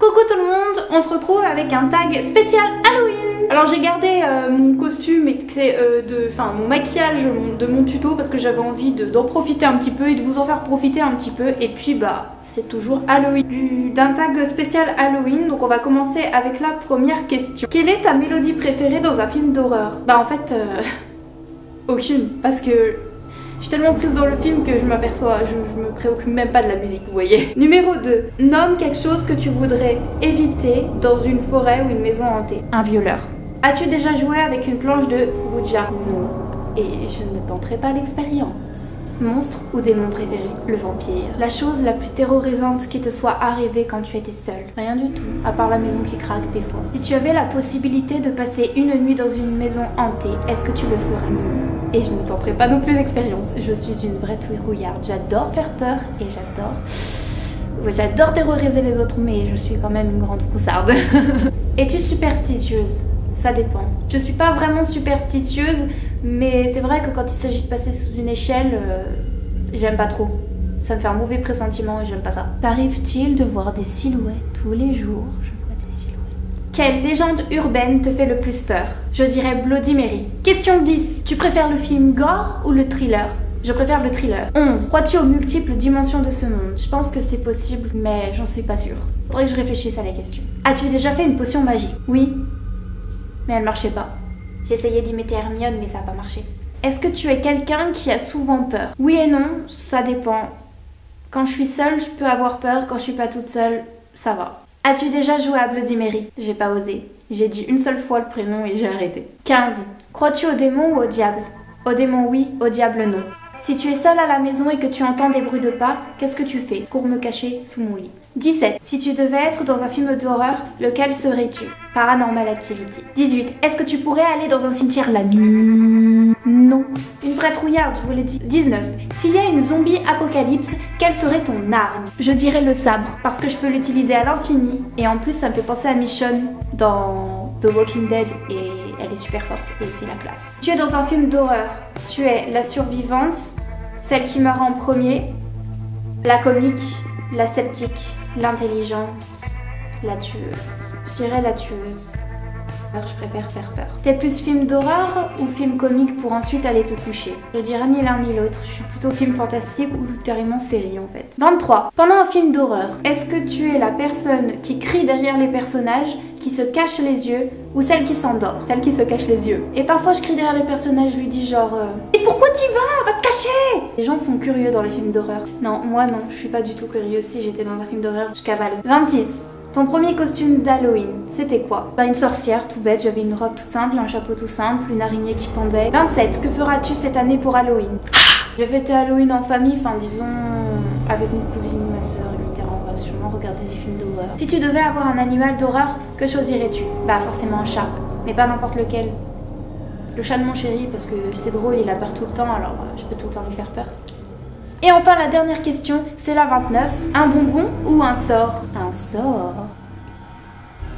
Coucou tout le monde, on se retrouve avec un tag spécial Halloween. Alors j'ai gardé mon costume et mon maquillage de mon tuto parce que j'avais envie d'en profiter un petit peu et de vous en faire profiter un petit peu. Et puis bah c'est toujours Halloween, d'un tag spécial Halloween. Donc on va commencer avec la première question. Quelle est ta mélodie préférée dans un film d'horreur? Bah en fait aucune, parce que je suis tellement prise dans le film que je me préoccupe même pas de la musique, vous voyez. Numéro 2. Nomme quelque chose que tu voudrais éviter dans une forêt ou une maison hantée. Un violeur. As-tu déjà joué avec une planche de Ouija? Non. Et je ne tenterai pas l'expérience. Monstre ou démon préféré? Le vampire. La chose la plus terrorisante qui te soit arrivée quand tu étais seule? Rien du tout, à part la maison qui craque des fois. Si tu avais la possibilité de passer une nuit dans une maison hantée, est-ce que tu le ferais? Et je ne tenterai pas non plus l'expérience. Je suis une vraie tourouillarde. J'adore faire peur et j'adore terroriser les autres, mais je suis quand même une grande froussarde. Es-tu superstitieuse? Ça dépend. Je suis pas vraiment superstitieuse, mais c'est vrai que quand il s'agit de passer sous une échelle, j'aime pas trop. Ça me fait un mauvais pressentiment et j'aime pas ça. T'arrive-t-il de voir des silhouettes tous les jours? Je vois des silhouettes. Quelle légende urbaine te fait le plus peur? Je dirais Bloody Mary. Question 10. Tu préfères le film gore ou le thriller? Je préfère le thriller. 11. Crois-tu aux multiples dimensions de ce monde? Je pense que c'est possible, mais j'en suis pas sûre. Faudrait que je réfléchisse à la question. As-tu déjà fait une potion magique? Oui. Mais elle marchait pas. J'ai essayé d'imiter Hermione, mais ça a pas marché. Est-ce que tu es quelqu'un qui a souvent peur? Oui et non, ça dépend. Quand je suis seule, je peux avoir peur. Quand je suis pas toute seule, ça va. As-tu déjà joué à Bloody Mary? J'ai pas osé. J'ai dit une seule fois le prénom et j'ai arrêté. 15. Crois-tu au démon ou au diable? Au démon oui, au diable non. Si tu es seule à la maison et que tu entends des bruits de pas, qu'est-ce que tu fais? Pour me cacher sous mon lit. 17. Si tu devais être dans un film d'horreur, lequel serais-tu? Paranormal Activity. 18. Est-ce que tu pourrais aller dans un cimetière la nuit? Non. Une vraie trouillarde, je vous l'ai dit. 19. S'il y a une zombie apocalypse, quelle serait ton arme? Je dirais le sabre, parce que je peux l'utiliser à l'infini. Et en plus, ça me fait penser à Michonne dans The Walking Dead et elle est super forte et c'est la classe. Tu es dans un film d'horreur. Tu es la survivante, celle qui meurt en premier, la comique, la sceptique, l'intelligente, la tueuse. Je dirais la tueuse. Alors je préfère faire peur. T'es plus film d'horreur ou film comique pour ensuite aller te coucher? Je dirais ni l'un ni l'autre. Je suis plutôt film fantastique ou carrément série en fait. 23. Pendant un film d'horreur, est-ce que tu es la personne qui crie derrière les personnages, qui se cache les yeux, ou celle qui s'endort? Celle qui se cache les yeux. Et parfois je crie derrière les personnages, je lui dis genre et pourquoi t'y vas? Va te cacher! Les gens sont curieux dans les films d'horreur. Non, moi non, je suis pas du tout curieuse. Si j'étais dans un film d'horreur, je cavale. 26. Ton premier costume d'Halloween, c'était quoi? Bah une sorcière, tout bête, j'avais une robe toute simple, un chapeau tout simple, une araignée qui pendait. 27. Que feras-tu cette année pour Halloween? Je vais fêter Halloween en famille, enfin disons avec mes cousines, ma soeur, etc. On va sûrement regarder des films d'horreur. Si tu devais avoir un animal d'horreur, que choisirais-tu? Bah forcément un chat, mais pas n'importe lequel. Le chat de mon chéri, parce que c'est drôle, il a peur tout le temps, alors je peux tout le temps lui faire peur. Et enfin la dernière question, c'est la 29. Un bonbon ou un sort? Un sort.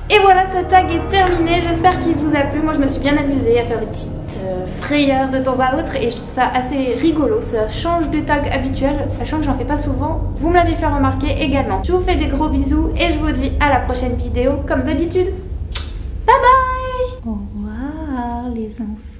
Et voilà, ce tag est terminé, j'espère qu'il vous a plu. Moi je me suis bien amusée à faire des petites frayeurs de temps à autre et je trouve ça assez rigolo. Ça change du tag habituel, sachant que j'en fais pas souvent. Vous me l'avez fait remarquer également. Je vous fais des gros bisous et je vous dis à la prochaine vidéo comme d'habitude. Bye bye. Au revoir les enfants.